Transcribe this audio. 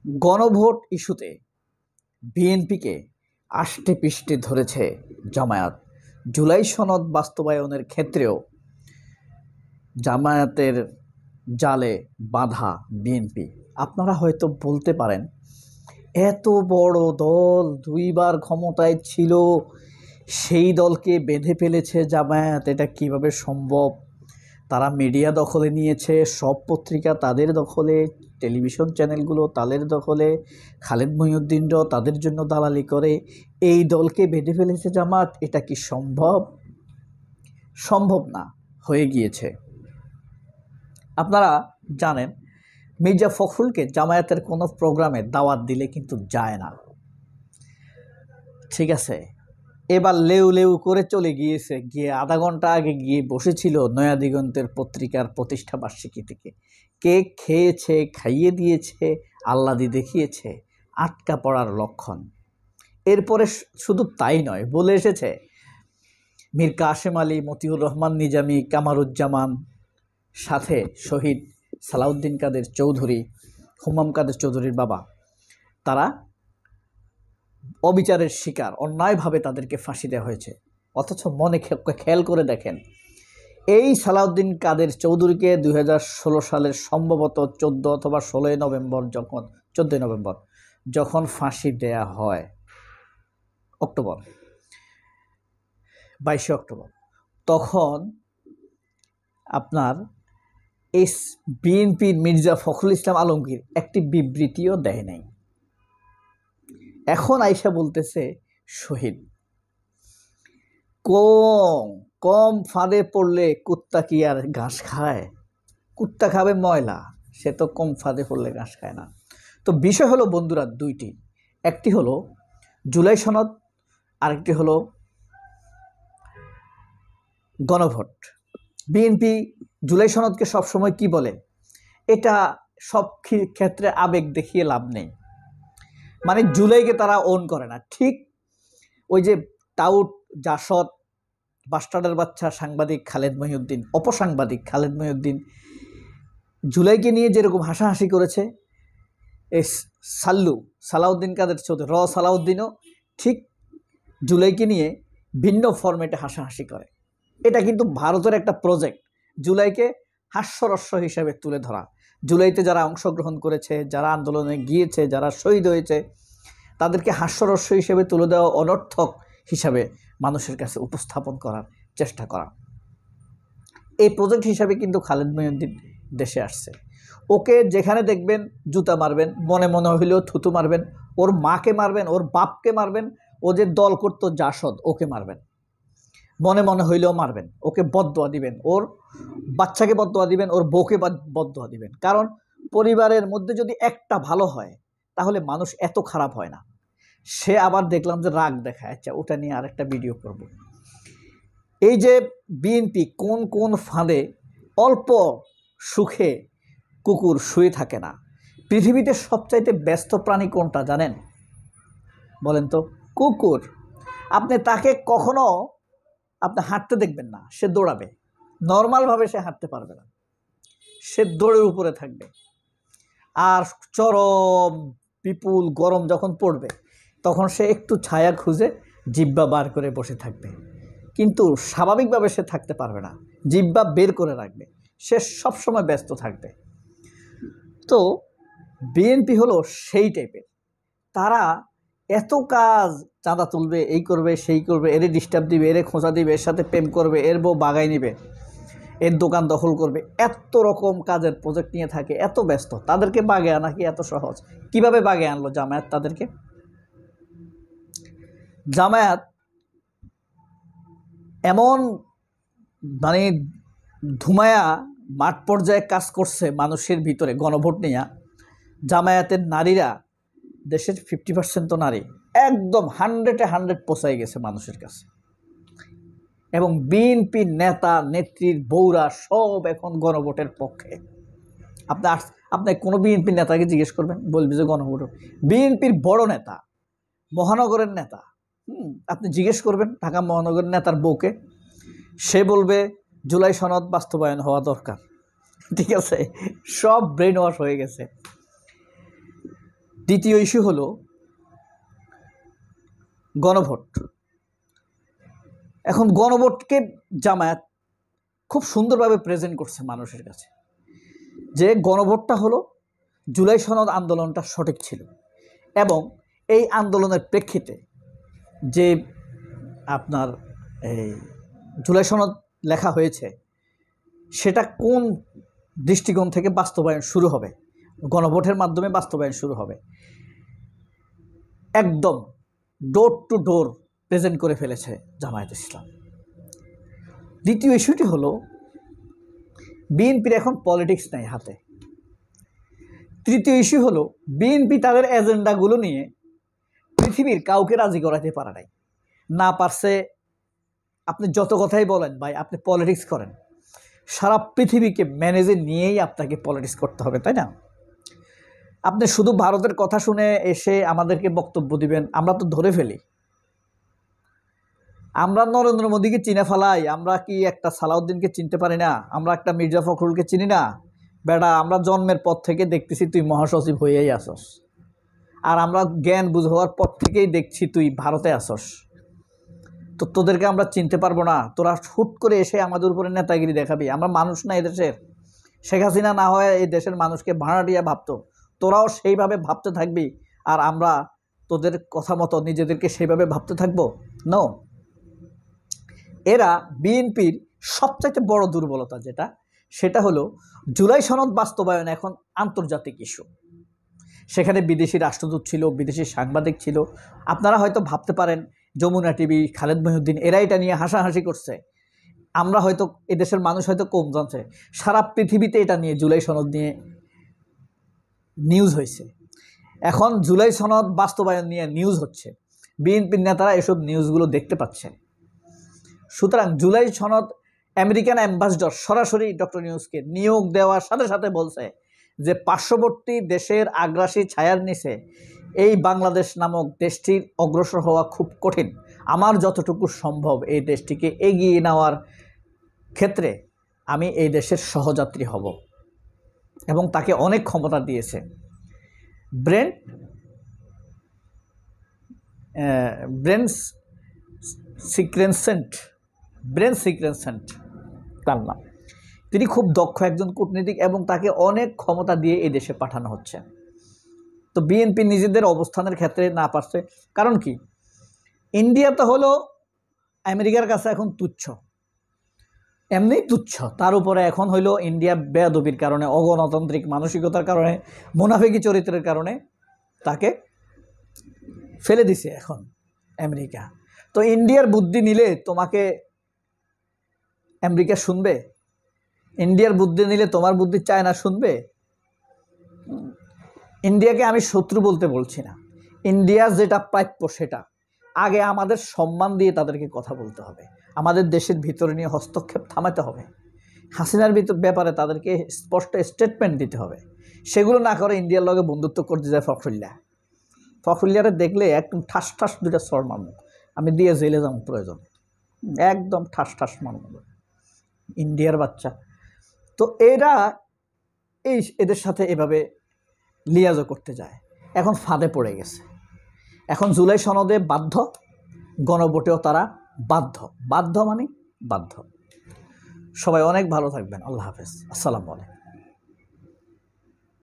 গণভোট ইস্যুতে বিএনপিকে আষ্টে পৃষ্ঠে ধরেছে জামায়াত। জুলাই সনদ বাস্তবায়নের ক্ষেত্রেও জামায়াতের জালে বাধা বিএনপি। আপনারা হয়তো বলতে পারেন, এত বড় দল, দুইবার ক্ষমতায় ছিল, সেই দলকে বেঁধে ফেলেছে জামায়াত, এটা কিভাবে সম্ভব? তারা মিডিয়া দখলে নিয়েছে, সব পত্রিকা তাদের দখলে, টেলিভিশন চ্যানেলগুলো তাদের দখলে, খালেদ মহিউদ্দিনরাও তাদের জন্য দালালি করে, এই দলকে বেঁধে ফেলেছে জামাত, এটা কি সম্ভব? সম্ভব না, হয়ে গিয়েছে। আপনারা জানেন, মির্জা ফখরুলকে জামায়াতের কোনো প্রোগ্রামে দাওয়াত দিলে কিন্তু যায় না, ঠিক আছে? এবার লেউ লেউ করে চলে গিয়েছে, গিয়ে আধা ঘন্টা আগে গিয়ে বসেছিল নয়া দিগন্তের পত্রিকার প্রতিষ্ঠা বার্ষিকী থেকে। কেক খেয়েছে, খাইয়ে দিয়েছে, আহ্লাদি দেখিয়েছে, আটকা পড়ার লক্ষণ। এরপরে শুধু তাই নয়, বলে এসেছে মীর কাসেম আলী, মতিউর রহমান নিজামী, কামারুজ্জামান, সাথে শহীদ সালাউদ্দিন কাদের চৌধুরী, হুমাম কাদের চৌধুরীর বাবা, তারা অবিচারের শিকার, অন্যায়ভাবে তাদেরকে ফাঁসি দেওয়া হয়েছে। অথচ মনে খেয়াল করে দেখেন, এই সালাউদ্দিন কাদের চৌধুরীকে 2016 সালের সম্ভবত 14 অথবা 16 নভেম্বর, 14 নভেম্বর যখন ফাঁসি দেয়া হয়, 22 অক্টোবর, তখন আপনার এই বিএনপির মির্জা ফখরুল ইসলাম আলমগীর একটি বিবৃতিও দেয় নাই। এখন আইসা বলতেছে শহীদ। কম ফাঁদে পড়লে কুত্তা কি আর ঘাস খায়? কুত্তা খাবে ময়লা, সে তো কম ফাঁদে পড়লে ঘাস খায় না। তো বিষয় হলো বন্ধুরা দুইটি, একটি হলো জুলাই সনদ, আরেকটি হলো গণভোট। বিএনপি জুলাই সনদকে সবসময় কি বলে, এটা সব ক্ষেত্রে আবেগ দেখিয়ে লাভ নেই, মানে জুলাইকে তারা ওন করে না। ঠিক ওই যে টাউট, জাসদ, বাস্টার্ডের বাচ্চা সাংবাদিক খালেদ মহিউদ্দিন, অপসাংবাদিক খালেদ মহিউদ্দিন জুলাইকে নিয়ে যেরকম হাসাহাসি করেছে, এই সালাউদ্দিন কাদের চৌধুরী, সালাউদ্দিনও ঠিক জুলাইকে নিয়ে ভিন্ন ফরম্যাটে হাসাহাসি করে। এটা কিন্তু ভারতের একটা প্রজেক্ট, জুলাইকে হাস্যরস্য হিসাবে তুলে ধরা। জুলাইতে যারা অংশগ্রহণ করেছে, যারা আন্দোলনে গিয়েছে, যারা শহীদ হয়েছে, তাদেরকে হাস্যরস্য হিসেবে তুলে দেওয়া, অনর্থক হিসাবে মানুষের কাছে উপস্থাপন করার চেষ্টা করা। এই প্রজেক্ট হিসাবে কিন্তু খালেদ মহিউদ্দিন দেশে আসছে। ওকে যেখানে দেখবেন জুতা মারবেন, মনে মনে হইলেও থুতু মারবেন, ওর মাকে মারবেন, ওর বাপকে মারবেন, ও যে দল করতো জাসদ, ওকে মারবেন, মনে মনে হইলেও মারবেন, ওকে বদদোয়া দিবেন, ওর বাচ্চাকে বদদোয়া দিবেন, ওর বউকে বদদোয়া দিবেন। কারণ পরিবারের মধ্যে যদি একটা ভালো হয়, তাহলে মানুষ এত খারাপ হয় না। সে আবার দেখলাম যে রাগ দেখায়, আচ্ছা ওটা নিয়ে আরেকটা ভিডিও করব। এই যে বিএনপি কোন কোন ফাঁদে, অল্প সুখে কুকুর শুয়ে থাকে না। পৃথিবীতে সবচাইতে ব্যস্ত প্রাণী কোনটা জানেন? বলেন তো? কুকুর। আপনি তাকে কখনো আপনি হাঁটতে দেখবেন না, সে দৌড়াবে, নর্মালভাবে সে হাঁটতে পারবে না, সে দৌড়ের উপরে থাকবে। আর চরম বিপুল গরম যখন পড়বে, তখন সে একটু ছায়া খুঁজে জিহ্বা বার করে বসে থাকবে, কিন্তু স্বাভাবিকভাবে সে থাকতে পারবে না, জিহ্বা বের করে রাখবে, সে সবসময় ব্যস্ত থাকবে। তো বিএনপি হলো সেই টাইপের, তারা এত কাজ, চাঁদা তুলবে, এই করবে, সেই করবে, এরে ডিস্টার্ব দিবে, এরে খোঁচা দিবে, এর সাথে প্রেম করবে, এর বউ বাগাই নিবে, এর দোকান দখল করবে, এত রকম কাজের প্রজেক্ট নিয়ে থাকে, এত ব্যস্ত। তাদেরকে বাগে আনা কি এত সহজ? কিভাবে বাগে আনলো জামায়াত তাদেরকে? জামায়াত এমন মানে ধুমায়া মাঠ পর্যায়ে কাজ করছে মানুষের ভিতরে। গণভোট নিয়ে জামায়াতের নারীরা, দেশের 50% তো নারী, একদম 100-এ 100 পৌঁছাই গেছে মানুষের কাছে। এবং বিএনপির নেতা নেত্রীর বউরা সব এখন গণভোটের পক্ষে। আপনি কোনো বিএনপির নেতাকে জিজ্ঞেস করবেন, বলবে যে গণভোট। বিএনপির বড় নেতা, মহানগরের নেতা, আপনি জিজ্ঞেস করবেন ঢাকা মহানগরের নেতার বউকে, সে বলবে জুলাই সনদ বাস্তবায়ন হওয়া দরকার। ঠিক আছে, সব ব্রেন ওয়াশ হয়ে গেছে। দ্বিতীয় ইস্যু হলো গণভোট। এখন গণভোটকে জামায়াত খুব সুন্দরভাবে প্রেজেন্ট করছে মানুষের কাছে, যে গণভোটটা হলো জুলাই সনদ আন্দোলনটা সঠিক ছিল, এবং এই আন্দোলনের প্রেক্ষিতে যে আপনার এই জুলাই সনদ লেখা হয়েছে সেটা কোন দৃষ্টিকোণ থেকে বাস্তবায়ন শুরু হবে, গণভোটের মাধ্যমে বাস্তবায়ন শুরু হবে, একদম ডোর টু ডোর প্রেজেন্ট করে ফেলেছে জামায়াত ইসলাম। দ্বিতীয় ইস্যুটি হলো বিএনপির এখন পলিটিক্স নাই হাতে। তৃতীয় ইস্যু হলো বিএনপি তাদের এজেন্ডাগুলো নিয়ে পৃথিবীর কাউকে রাজি করাতে পারে নাই, না পারছে। আপনি যত কথাই বলেন ভাই, আপনি পলিটিক্স করেন, সারা পৃথিবীকে ম্যানেজে নিয়েই আপনাকে পলিটিক্স করতে হবে, তাই না? আপনি শুধু ভারতের কথা শুনে এসে আমাদেরকে বক্তব্য দিবেন, আমরা তো ধরে ফেলি। আমরা নরেন্দ্র মোদীকে চিনে ফেলাই, আমরা কি একটা সালাউদ্দিনকে চিনতে পারি না? আমরা একটা মির্জা ফখরুলকে চিনি না? বেটা, আমরা জন্মের পর থেকে দেখতেছি তুই মহাসচিব হয়েই আসস, আর আমরা জ্ঞান বুঝ হওয়ার পর থেকেই দেখছি তুই ভারতে আসস। তো তোদেরকে আমরা চিনতে পারবো না? তোরা হুট করে এসে আমাদের উপরে নেতাগিরি দেখাবি? আমরা মানুষ না এদেশের? শেখ হাসিনা না হয় এই দেশের মানুষকে ভাড়াটিয়া ভাবতো, তোরাও সেইভাবে ভাবতে থাকবি, আর আমরা তোদের কথা মতো নিজেদেরকে সেইভাবে ভাবতে থাকবো? নো। এরা বিএনপির সবচাইতে বড় দুর্বলতা সেটা হলো জুলাই সনদ বাস্তবায়ন এখন আন্তর্জাতিক ইস্যু। সেখানে বিদেশি রাষ্ট্রদূত ছিল, বিদেশি সাংবাদিক ছিল। আপনারা হয়তো ভাবতে পারেন যমুনা টিভি, খালেদ মহিউদ্দিন এরা এটা নিয়ে হাসাহাসি করছে, আমরা হয়তো এদেশের মানুষ হয়তো কম জানছে। সারা পৃথিবীতে এটা নিয়ে জুলাই সনদ নিয়ে নিউজ হয়েছে। এখন জুলাই সনদ বাস্তবায়ন নিয়ে নিউজ হচ্ছে, বিএনপির নেতারা এসব নিউজগুলো দেখতে পাচ্ছে। সুতরাং জুলাই সনদ আমেরিকান অ্যাম্বাসডর সরাসরি ডক্টর ইউনূসকে নিয়োগ দেওয়ার সাথে সাথে বলছে যে পার্শ্ববর্তী দেশের আগ্রাসী ছায়ার নিচে এই বাংলাদেশ নামক দেশটির অগ্রসর হওয়া খুব কঠিন। আমার যতটুকু সম্ভব এই দেশটিকে এগিয়ে নেওয়ার ক্ষেত্রে আমি এই দেশের সহযাত্রী হব, এবং তাকে অনেক ক্ষমতা দিয়েছে। ব্রেন সিক্রেনসেন্ট তার নাম। তিনি খুব দক্ষ একজন কূটনীতিক, এবং তাকে অনেক ক্ষমতা দিয়ে এই দেশে পাঠানো হচ্ছে। তো বিএনপি নিজেদের অবস্থানের ক্ষেত্রে না পারছে। কারণ কি, ইন্ডিয়া তো হলো আমেরিকার কাছে এখন তুচ্ছ, এমনিই তুচ্ছ। তার উপরে এখন হইল ইন্ডিয়া বেয়াদবির কারণে, অগণতান্ত্রিক মানসিকতার কারণে, মুনাফিকি চরিত্রের কারণে তাকে ফেলে দিছে এখন আমেরিকা। তো ইন্ডিয়ার বুদ্ধি নিলে তোমাকে আমেরিকা শুনবে? ইন্ডিয়ার বুদ্ধি নিলে তোমার বুদ্ধি চায়না শুনবে? ইন্ডিয়াকে আমি শত্রু বলতে বলছি না, ইন্ডিয়া যেটা প্রাপ্য সেটা আগে আমাদের সম্মান দিয়ে তাদেরকে কথা বলতে হবে, আমাদের দেশের ভিতরে নিয়ে হস্তক্ষেপ থামাতে হবে, হাসিনার ব্যাপারে তাদেরকে স্পষ্ট স্টেটমেন্ট দিতে হবে। সেগুলো না করে ইন্ডিয়ার লগে বন্ধুত্ব করতে যায় ফখরুল্লাহরে দেখলে একদম ঠাস ঠাস দুইটা সর মারব, আমি দিয়ে জেলে যাবো প্রয়োজন, একদম ঠাস ঠাস মারব ইন্ডিয়ার বাচ্চা। তো এরা এদের সাথে এভাবে লিয়াজও করতে যায়, এখন ফাঁদে পড়ে গেছে। এখন জুলাই সনদে বাধ্য, গণভোটেও তারা বাধ্য মানে বাধ্য। সবাই অনেক ভালো থাকবেন। আল্লাহ হাফেজ। আসসালামু আলাইকুম।